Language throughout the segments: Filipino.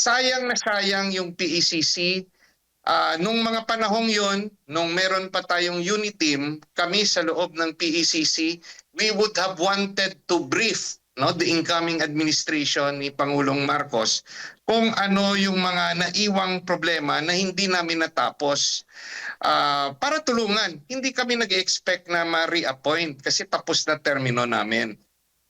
sayang na sayang yung PECC. Nung mga panahong yon, nung meron pa tayong unit team, kami sa loob ng PECC, we would have wanted to brief the incoming administration ni Pangulong Marcos kung ano yung mga naiwang problema na hindi namin natapos, para tulungan. Hindi kami nag-expect na ma-reappoint kasi tapos na termino namin.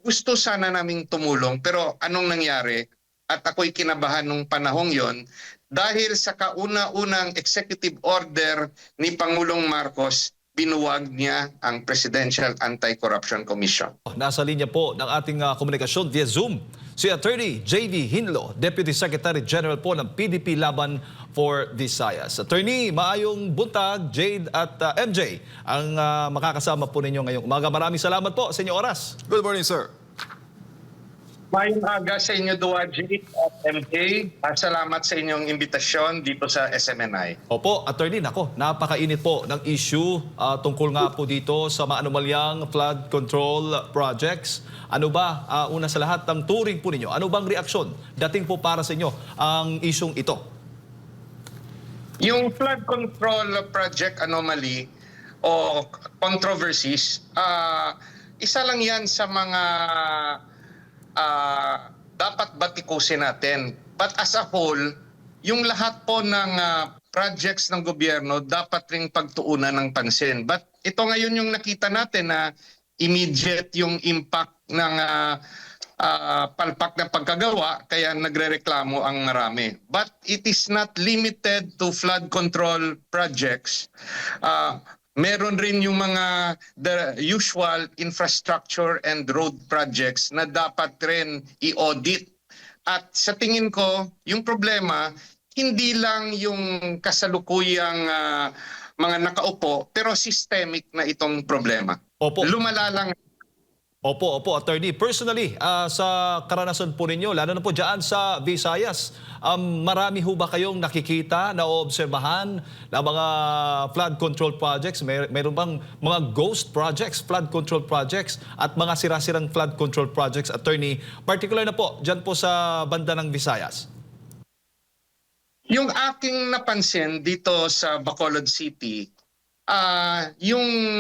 Gusto sana naming tumulong pero anong nangyari? At ako'y kinabahan nung panahong yon dahil sa kauna-unang executive order ni Pangulong Marcos, binuwag niya ang Presidential Anti-Corruption Commission. Nasa linya po ng ating komunikasyon via Zoom si Attorney J.D. Hinlo, Deputy Secretary General po ng PDP Laban for Visayas. Attorney, maayong buntag, Jade at MJ ang makakasama po ninyo ngayong umaga. Maraming salamat po sa inyong oras. Good morning, sir. Mayong aga sa inyo, Jade at MJ. Salamat sa inyong imbitasyon dito sa SMNI. Opo, Attorney, nako, napakainit po ng issue tungkol nga po dito sa maanumalyang flood control projects. Ano ba, una sa lahat, ang turing po ninyo? Ano bang reaksyon dating po para sa inyo ang isyung ito? Yung flood control project anomaly o controversies, isa lang yan sa mga dapat batikusin natin. But as a whole, yung lahat po ng projects ng gobyerno dapat ring pagtuunan ng pansin. But ito ngayon yung nakita natin na immediate yung impact ng palpak na pagkagawa, kaya nagrereklamo ang marami. But it is not limited to flood control projects. Meron rin yung mga the usual infrastructure and road projects na dapat rin i-audit. At sa tingin ko, yung problema, hindi lang yung kasalukuyang mga nakaupo, pero systemic na itong problema. Opo. Lumala lang. Opo, Attorney. Personally, sa karanasan po ninyo, lalo na po dyan sa Visayas, marami ho ba kayong nakikita, naoobserbahan na mga flood control projects? Mayroon bang mga ghost projects, flood control projects at mga sira-sirang flood control projects, Attorney? Particular na po dyan po sa banda ng Visayas. Yung aking napansin dito sa Bacolod City, yung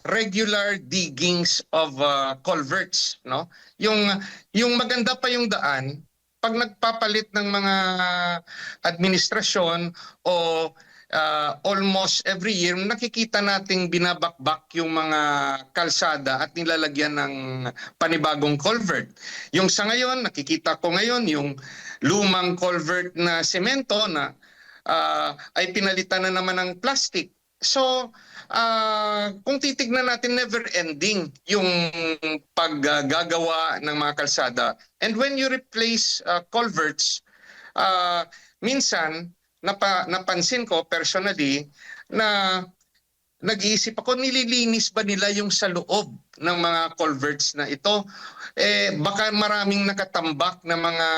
regular diggings of culverts, no? Yung maganda pa yung daan, pag nagpapalit ng mga administrasyon o almost every year, nakikita nating binabakbak yung mga kalsada at nilalagyan ng panibagong culvert. Yung sa ngayon, nakikita ko ngayon yung lumang culvert na semento na ay pinalitan na naman ng plastic. So, kung titignan natin, never-ending yung paggagawa ng mga kalsada. And when you replace culverts, minsan, napansin ko personally na nag-iisip ako, nililinis ba nila yung sa loob ng mga culverts na ito? Baka maraming nakatambak na mga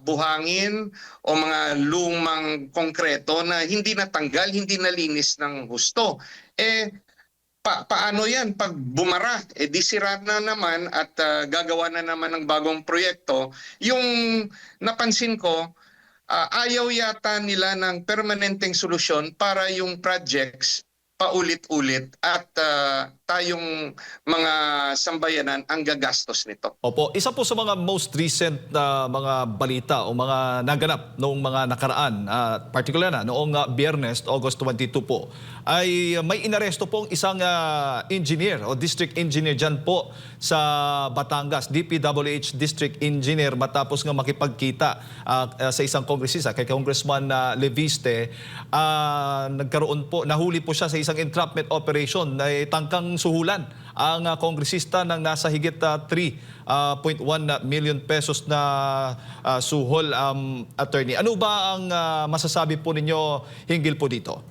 buhangin o mga lumang konkreto na hindi natanggal, hindi nalinis ng husto. Paano yan? Pag bumara, di sira na naman at gagawa na naman ng bagong proyekto. Yung napansin ko, ayaw yata nila ng permanenteng solusyon para yung projects paulit-ulit at tayong mga sambayanan ang gagastos nito. Opo, isa po sa mga most recent na mga balita o mga naganap noong mga nakaraan, particular na noong Biyernes, August 22 po, ay may inaresto pong isang engineer o district engineer dyan po sa Batangas, DPWH district engineer, matapos nga makipagkita sa isang kongresista, kay Congressman Leviste. Nagkaroon po, nahuli po siya sa isang entrapment operation na tangkang suhulan ang kongresista ng nasa higit 3.1 million pesos na suhol, Attorney. Ano ba ang masasabi po ninyo hinggil po dito?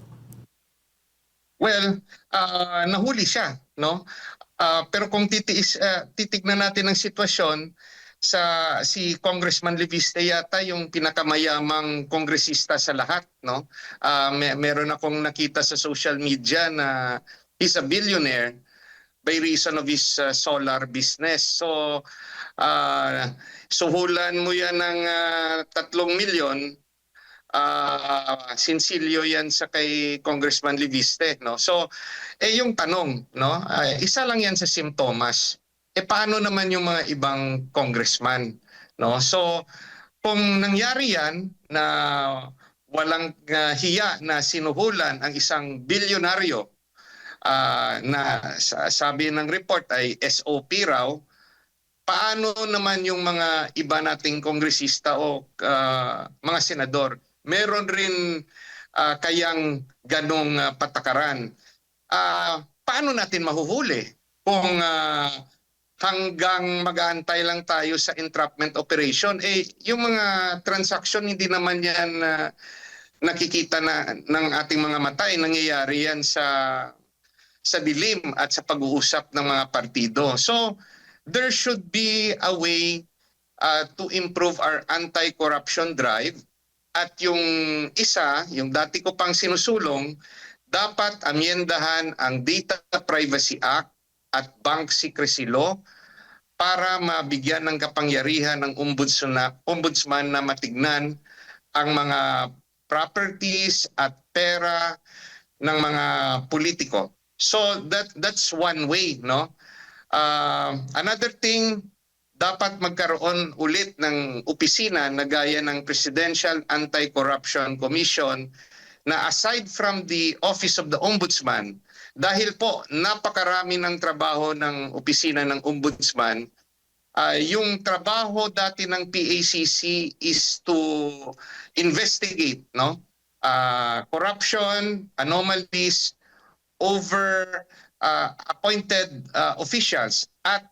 Well, nahuli siya, no? Pero kung titignan natin ang sitwasyon, si Congressman Leviste yata yung pinakamayamang kongresista sa lahat, no? Meron akong nakita sa social media na he's a billionaire. by reason of his solar business. So, suhulan mo yan ng 3 milyon, sinsilyo yan sa kay Congressman Liviste, no? So, yung tanong, no? Isa lang yan sa simptomas. Paano naman yung mga ibang congressman, no? So, kung nangyari yan na walang hiya na sinuhulan ang isang bilyonaryo, na sabi ng report ay SOP raw, paano naman yung mga iba nating kongresista o mga senador? Meron rin kayang ganong patakaran. Paano natin mahuhuli kung hanggang mag-aantay lang tayo sa entrapment operation? Yung mga transaction hindi naman yan nakikita ng ating mga mata. Nangyayari yan sa dilim at sa pag-uusap ng mga partido. So, there should be a way to improve our anti-corruption drive. At yung isa, yung dati ko pang sinusulong, dapat amyendahan ang Data Privacy Act at Bank Secrecy Law para mabigyan ng kapangyarihan ng ombudsman na matignan ang mga properties at pera ng mga politiko. So that's one way, no? Another thing, dapat magkaroon ulit ng opisina na gaya ng Presidential Anti-Corruption Commission na aside from the Office of the Ombudsman, dahil po napakarami ng trabaho ng opisina ng Ombudsman, yung trabaho dati ng PACC is to investigate, no? Corruption, anomalies over appointed officials at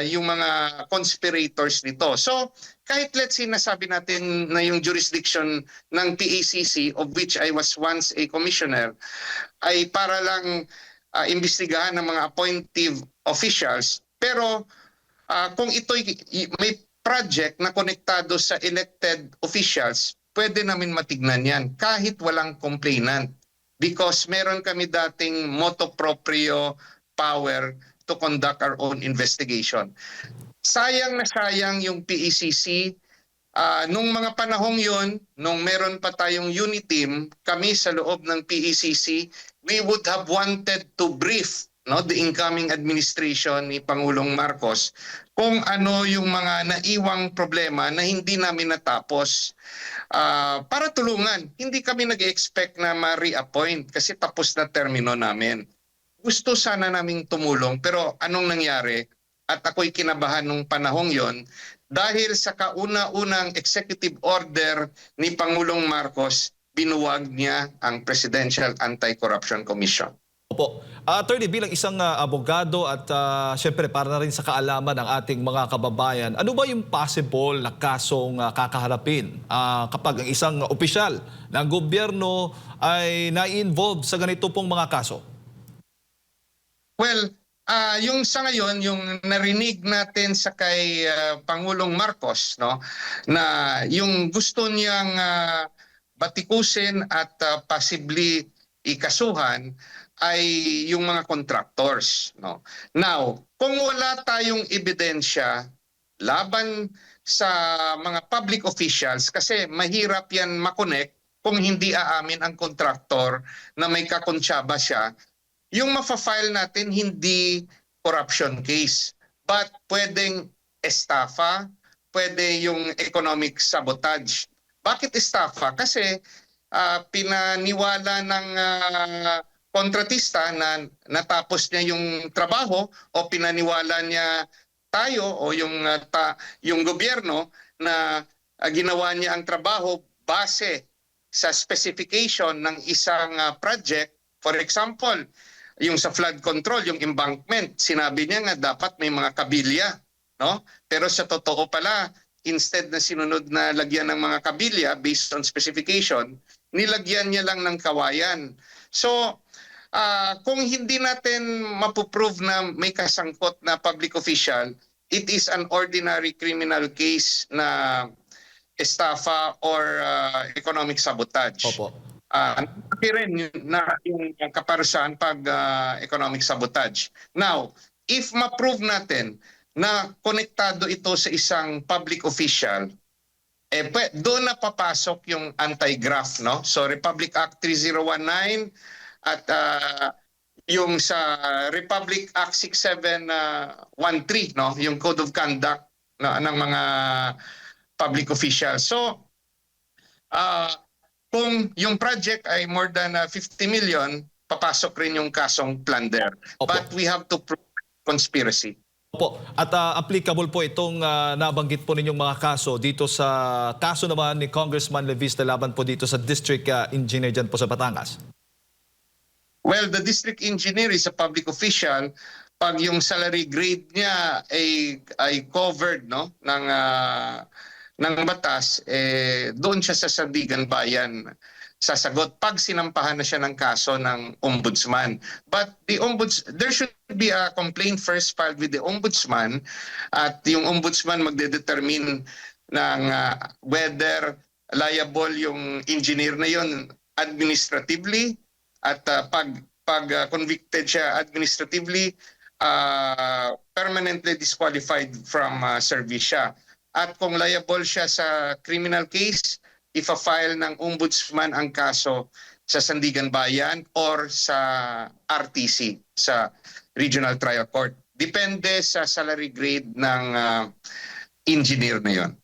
yung mga conspirators nito. So, kahit let's say nasabi natin na yung jurisdiction ng PACC, of which I was once a commissioner, ay para lang imbestigahan ng mga appointive officials. Pero kung ito'y may project na konektado sa elected officials, pwede namin matignan yan kahit walang complainant. Because meron kami dating motu proprio power to conduct our own investigation. Sayang na sayang yung PACC. Nung mga panahong yon, nung meron pa tayong unit team, kami sa loob ng PACC, we would have wanted to brief, no, the incoming administration ni Pangulong Marcos kung ano yung mga naiwang problema na hindi namin natapos. Para tulungan, hindi kami nag-expect na ma-reappoint kasi tapos na termino namin. Gusto sana naming tumulong pero anong nangyari? At ako'y kinabahan nung panahong yon dahil sa kauna-unang executive order ni Pangulong Marcos, binuwag niya ang Presidential Anti-Corruption Commission. Opo. Attorney, bilang isang abogado at syempre para na rin sa kaalaman ng ating mga kababayan, ano ba yung possible na kasong kakaharapin kapag ang isang opisyal ng gobyerno ay na-involve sa ganito pong mga kaso? Well, yung sa ngayon, yung narinig natin sa kay Pangulong Marcos, no, na yung gusto niyang batikusin at possibly ikasuhan ay yung mga contractors, no. Now, kung wala tayong ebidensya laban sa mga public officials kasi mahirap yan makonect kung hindi aamin ang contractor na may kakontsaba siya, yung mafa-file natin hindi corruption case, but pwedeng estafa, pwede yung economic sabotage. Bakit estafa? Kasi pinaniwala ng kontratista na natapos niya yung trabaho o pinaniwala niya tayo o yung gobyerno na ginawa niya ang trabaho base sa specification ng isang project. For example, yung sa flood control, yung embankment, sinabi niya nga dapat may mga kabilya, no? Pero sa totoo pala, instead na sinunod na lagyan ng mga kabilya based on specification, nilagyan niya lang ng kawayan. So, kung hindi natin mapuprove na may kasangkot na public official, it is an ordinary criminal case na estafa or economic sabotage. Opo. Malaki rin yung kaparusahan pag economic sabotage. Now, if ma-prove natin na konektado ito sa isang public official, doon na papasok yung anti-graft, no? So Republic Act 3019 at yung sa Republic Act 6713, no? Yung Code of Conduct ng mga public officials. So kung yung project ay more than 50 million, papasok rin yung kasong plunder. Opo. But we have to prove conspiracy. Opo. At applicable po itong nabanggit po ninyong mga kaso dito sa kaso naman ni Congressman Levis na laban po dito sa District Engineer dyan po sa Batangas. Well, the district engineer is a public official. Pag yung salary grade niya ay covered, no, ng batas, doon siya sa Sandigan Bayan sasagot pag sinampahan na siya ng kaso ng ombudsman. But there should be a complaint first filed with the ombudsman at yung ombudsman magdedetermine ng whether liable yung engineer na yon administratively at pag convicted siya administratively, permanently disqualified from service siya. At kung liable siya sa criminal case, ifa-file ng ombudsman ang kaso sa Sandigan Bayan or sa RTC, sa Regional Trial Court. Depende sa salary grade ng engineer na yon.